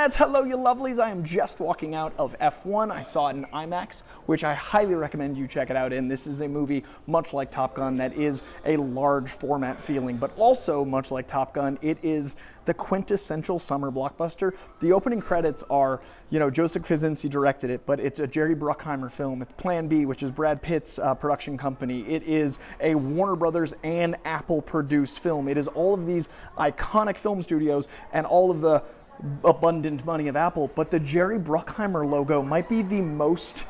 lads, hello you lovelies. I am just walking out of F1. I saw it in IMAX, which I highly recommend you check it out in. This is a movie much like Top Gun that is a large format feeling, but also much like Top Gun, it is the quintessential summer blockbuster. The opening credits are, Joseph Kosinski directed it, but it's a Jerry Bruckheimer film. It's Plan B, which is Brad Pitt's production company. It is a Warner Brothers and Apple produced film. It is all of these iconic film studios and all of the abundant money of Apple, but the Jerry Bruckheimer logo might be the most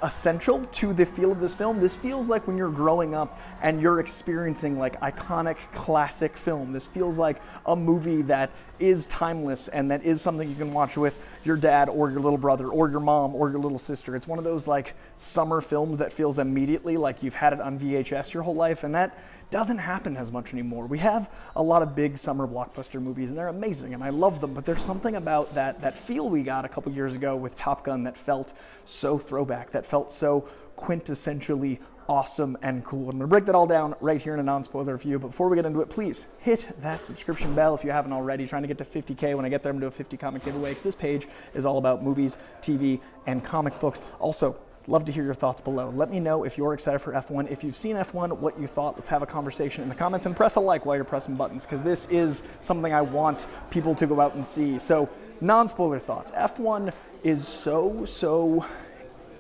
essential to the feel of this film. This feels like when you're growing up and you're experiencing like iconic classic film. This feels like a movie that is timeless and that is something you can watch with your dad or your little brother or your mom or your little sister. It's one of those like summer films that feels immediately like you've had it on VHS your whole life, and that doesn't happen as much anymore. We have a lot of big summer blockbuster movies and they're amazing and I love them, but there's something about that feel we got a couple years ago with Top Gun that felt so throwback, that felt so quintessentially awesome and cool. I'm gonna break that all down right here in a non-spoiler review, but before we get into it, please hit that subscription bell if you haven't already. Trying to get to 50K. When I get there, I'm gonna do a 50 comic giveaway, because this page is all about movies, TV, and comic books. Also, love to hear your thoughts below. Let me know if you're excited for F1. If you've seen F1, what you thought. Let's have a conversation in the comments, and press a like while you're pressing buttons, because this is something I want people to go out and see. So, non-spoiler thoughts. F1 is so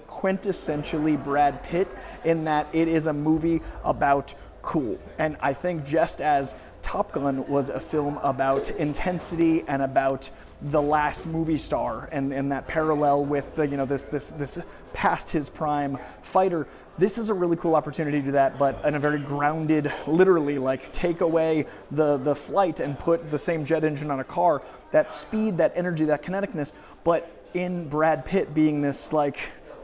quintessentially Brad Pitt in that it is a movie about cool. And I think just as Top Gun was a film about intensity and about the last movie star and that parallel with the, this past his prime fighter, this is a really cool opportunity to do that, but in a very grounded, literally, like take away the flight and put the same jet engine on a car, that speed, that energy, that kineticness, but in Brad Pitt being this like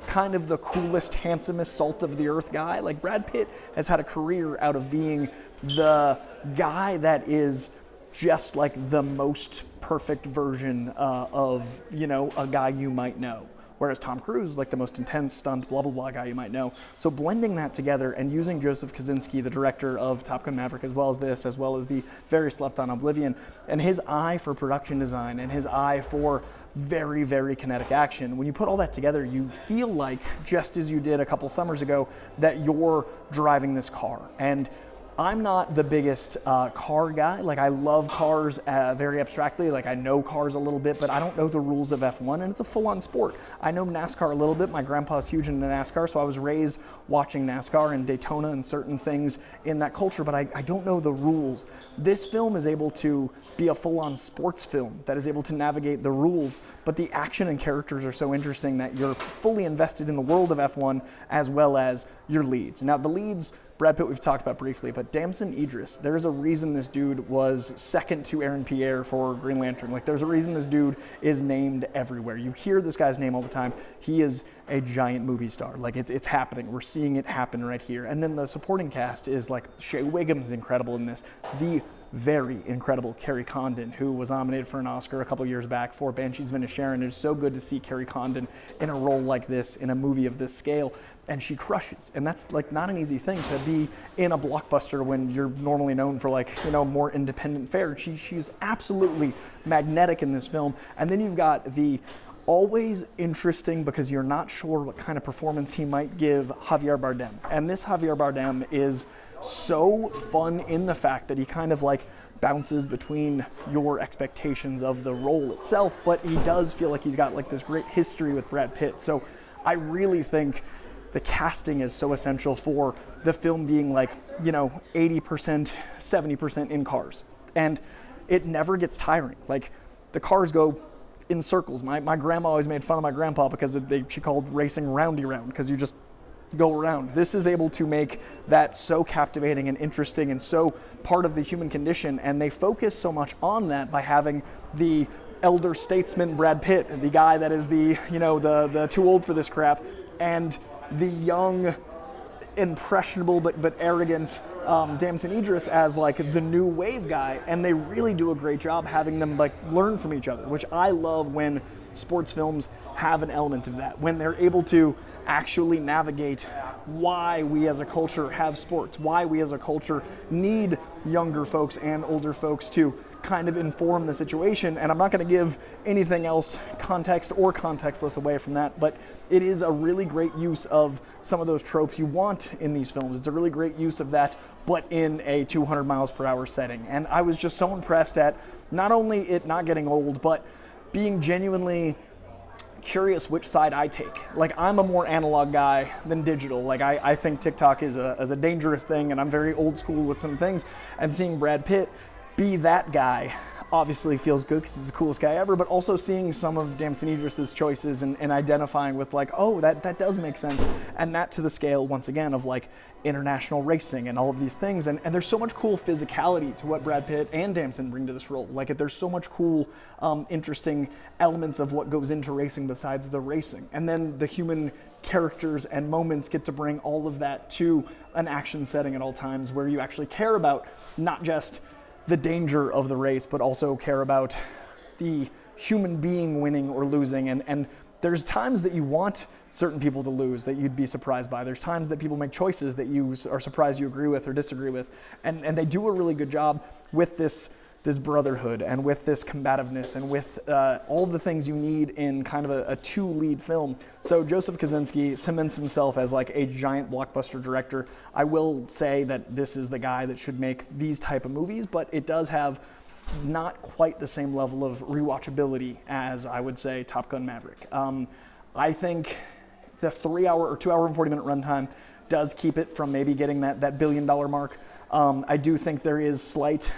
kind of the coolest, handsomest, salt of the earth guy. Like Brad Pitt has had a career out of being the guy that is just like the most perfect version of, a guy you might know. Whereas Tom Cruise is like the most intense, stunt, blah, blah, blah guy you might know. So blending that together and using Joseph Kosinski, the director of Top Gun Maverick, as well as this, as well as the very slept on Oblivion, and his eye for production design and his eye for very, very kinetic action. When you put all that together, you feel like, just as you did a couple summers ago, that you're driving this car. And I'm not the biggest car guy. Like, I love cars very abstractly. Like, I know cars a little bit, but I don't know the rules of F1, and it's a full-on sport. I know NASCAR a little bit. My grandpa's huge into NASCAR, so I was raised watching NASCAR and Daytona and certain things in that culture, but I don't know the rules. This film is able to be a full-on sports film that is able to navigate the rules, but the action and characters are so interesting that you're fully invested in the world of F1 as well as your leads. Now, the leads, Brad Pitt we've talked about briefly, but Damson Idris, there's a reason this dude was second to Aaron Pierre for Green Lantern. Like, there's a reason this dude is named everywhere. You hear this guy's name all the time. He is a giant movie star. Like, it's happening. We're seeing it happen right here. And then the supporting cast is like, Shea Wiggum's incredible in this. The very incredible Kerry Condon, who was nominated for an Oscar a couple years back for Banshees of Inisherin. It is so good to see Kerry Condon in a role like this, in a movie of this scale, and she crushes. And that's like not an easy thing to be in a blockbuster when you're normally known for like, more independent fare. She's absolutely magnetic in this film. And then you've got the always interesting, because you're not sure what kind of performance he might give, Javier Bardem. And this Javier Bardem is so fun in the fact that he kind of like bounces between your expectations of the role itself, but he does feel like he's got like this great history with Brad Pitt. So I really think the casting is so essential for the film being like, 80%, 70% in cars. And it never gets tiring. Like, the cars go in circles. My grandma always made fun of my grandpa because she called racing roundy round, because you just go around. This is able to make that so captivating and interesting and so part of the human condition, and they focus so much on that by having the elder statesman Brad Pitt, the guy that is the too old for this crap, and the young, impressionable but arrogant Damson Idris as like the new wave guy, and they really do a great job having them like learn from each other, which I love when sports films have an element of that, when they're able to actually navigate why we as a culture have sports, why we as a culture need younger folks and older folks to kind of inform the situation. And I'm not going to give anything else context or contextless away from that, but it is a really great use of some of those tropes you want in these films. It's a really great use of that, but in a 200 miles per hour setting. And I was just so impressed at not only it not getting old, but being genuinely curious which side I take. Like, I'm a more analog guy than digital. Like, I think TikTok is a dangerous thing, and I'm very old school with some things. And seeing Brad Pitt be that guy obviously feels good because he's the coolest guy ever, but also seeing some of Damson Idris's choices and identifying with like, oh, that does make sense. And that to the scale, once again, of like international racing and all of these things. And there's so much cool physicality to what Brad Pitt and Damson bring to this role. Like, there's so much cool, interesting elements of what goes into racing besides the racing. And then the human characters and moments get to bring all of that to an action setting at all times where you actually care about not just the danger of the race, but also care about the human being winning or losing. And there's times that you want certain people to lose that you'd be surprised by. There's times that people make choices that you are surprised you agree with or disagree with. And they do a really good job with this brotherhood and with this combativeness and with all the things you need in kind of a two lead film. So Joseph Kosinski cements himself as like a giant blockbuster director. I will say that this is the guy that should make these type of movies, but it does have not quite the same level of rewatchability as, I would say, Top Gun Maverick. I think the 3 hour or 2 hour and 40 minute runtime does keep it from maybe getting that $1 billion mark. I do think there is slight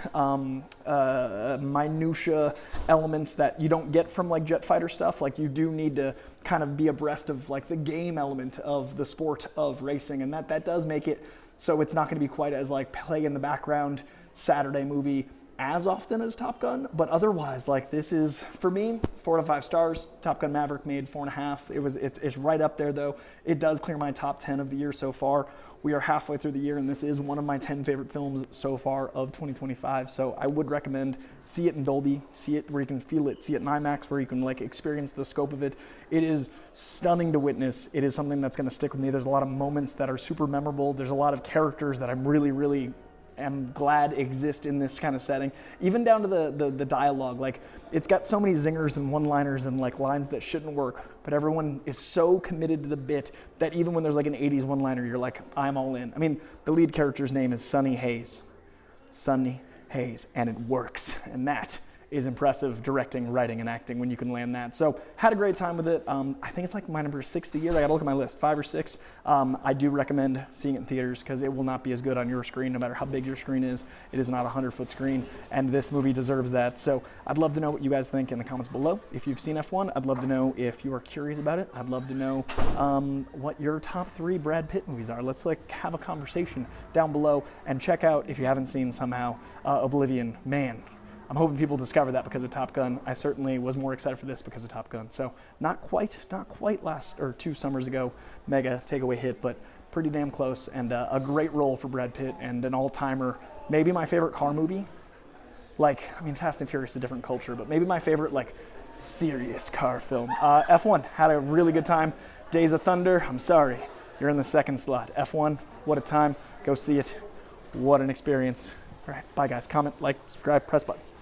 minutia elements that you don't get from like jet fighter stuff. Like, you do need to kind of be abreast of like the game element of the sport of racing, and that does make it so it's not going to be quite as like play in the background Saturday movie as often as Top Gun. But otherwise, like, this is, for me, 4 out of 5 stars. Top Gun Maverick made 4.5. It's right up there though. It does clear my top 10 of the year so far. We are halfway through the year, and this is one of my 10 favorite films so far of 2025. So I would recommend see it in Dolby, see it where you can feel it, see it in IMAX where you can like experience the scope of it. It is stunning to witness. It is something that's going to stick with me. There's a lot of moments that are super memorable. There's a lot of characters that I'm really am glad exist in this kind of setting, even down to the dialogue. Like, it's got so many zingers and one-liners and like lines that shouldn't work, but everyone is so committed to the bit that even when there's like an 80s one-liner, you're like, I'm all in. I mean, the lead character's name is Sonny Hayes, and it works, and that is impressive directing, writing, and acting when you can land that. So had a great time with it. I think it's like my number 6 of the year. I gotta look at my list, 5 or 6. I do recommend seeing it in theaters because it will not be as good on your screen, no matter how big your screen is. It is not a 100-foot screen, and this movie deserves that. So I'd love to know what you guys think in the comments below. If you've seen F1, I'd love to know if you are curious about it. I'd love to know what your top 3 Brad Pitt movies are. Let's like have a conversation down below, and check out, if you haven't seen somehow, Oblivion. Man, I'm hoping people discover that because of Top Gun. I certainly was more excited for this because of Top Gun. So not quite last or 2 summers ago, mega takeaway hit, but pretty damn close, and a great role for Brad Pitt and an all-timer. Maybe my favorite car movie. Like, I mean, Fast and Furious is a different culture, but maybe my favorite like serious car film. F1, had a really good time. Days of Thunder, I'm sorry, you're in the 2nd slot. F1, what a time. Go see it. What an experience. All right, bye guys. Comment, like, subscribe, press buttons.